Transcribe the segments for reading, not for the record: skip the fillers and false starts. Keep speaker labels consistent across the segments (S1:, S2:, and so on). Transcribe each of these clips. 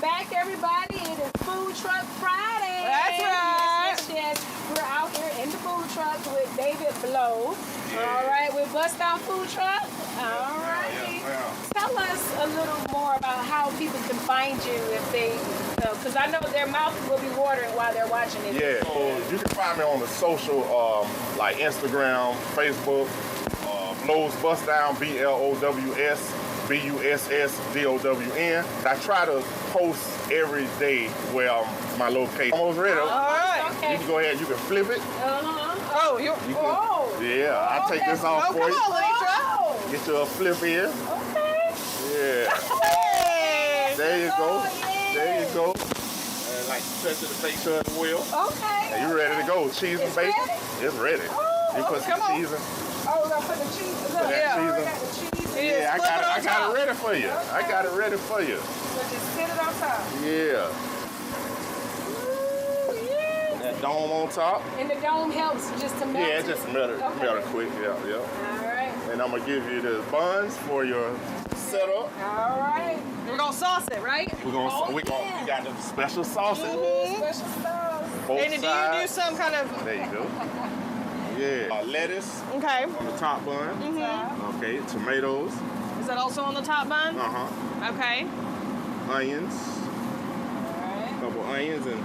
S1: back, everybody. It is Food Truck Friday.
S2: That's right.
S1: Yes. We're out here in the food truck with David Blow. All right, with Bust Down Food Truck. All right. Tell us a little more about how people can find you if they, because I know their mouth will be watering while they're watching it.
S3: Yeah, so you can find me on the social, like Instagram, Facebook, Blows Bust Down, BLOWSBUSSDOWN. I try to post every day where my location. Almost ready.
S2: All right.
S1: Okay.
S3: You can go ahead, you can flip it.
S2: Oh,
S3: You can,
S1: Oh.
S3: yeah, I'll take this off
S2: Oh,
S3: for
S2: come
S3: you.
S2: on, Leitra.
S1: Oh.
S3: Get you a flip here.
S1: Okay.
S3: Yeah.
S2: Hey.
S3: There you go.
S1: Yeah.
S3: There you go. And like touch it to make sure it will.
S1: Okay.
S3: And you ready to go. Cheese and
S1: It's
S3: bacon.
S1: ready?
S3: It's ready.
S1: Oh,
S3: You put
S2: come
S3: some
S2: on.
S3: cheese in.
S1: Oh, we're gonna put the cheese. Look,
S3: that
S1: we
S3: cheese
S1: already
S3: in.
S1: got the cheese.
S3: Yeah, I
S2: flip
S3: got
S2: it
S3: it.
S2: on
S3: I got
S2: top.
S3: it ready for you. I got it ready for you.
S1: So just sit it on top.
S3: Yeah.
S1: Ooh, yeah.
S3: That dome on top.
S1: And the dome helps just to melt.
S3: Yeah, it just melt it quick. Yeah, yeah.
S1: All right.
S3: And I'm gonna give you the buns for your setup.
S1: All right.
S2: We're gonna sauce it, right?
S3: We got the special sauce.
S1: Special sauce.
S3: Both
S2: And do you do
S3: sides.
S2: some kind of?
S3: There you go. Yeah. Lettuce
S2: Okay.
S3: on the top bun. Okay. Tomatoes.
S2: Is that also on the top bun? Okay.
S3: Onions.
S1: All right.
S3: Couple onions and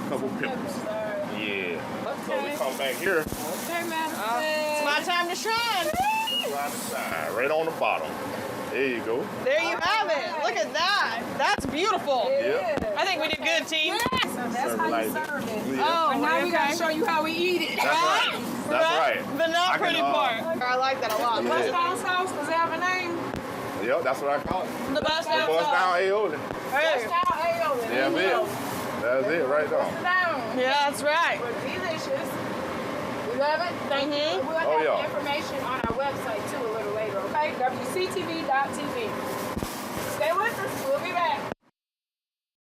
S3: couple peppers.
S1: All right.
S3: Yeah. So we
S1: Okay.
S3: come back here.
S1: Okay, man.
S2: It's my time to shine.
S3: Right side, right on the bottom. There you go.
S2: There you have it. Look at that. That's beautiful.
S3: Yep.
S2: I think we did good, team.
S1: So that's
S3: Serve
S1: how
S3: it
S1: you
S3: like that.
S1: serve it.
S3: Yeah.
S2: Oh,
S1: But now we gotta
S2: okay.
S1: show you how we eat it.
S3: That's right. That's right.
S2: The not
S3: I can,
S2: pretty part. I like that a lot.
S3: Yeah.
S1: Bust Down sauce, does it have a name?
S3: Yep, that's what I call it.
S2: The bust
S3: Bust
S2: down
S3: down
S2: sauce.
S3: aioli.
S2: Hey.
S1: Bust Down aioli.
S3: That's it. That's it right there.
S1: Down.
S2: Yeah, that's right.
S1: We're delicious. We love it. Thank you. We'll have
S3: Oh, yeah.
S1: the information on our website too a little later, okay? WCTV.tv. Stay with us. We'll be back.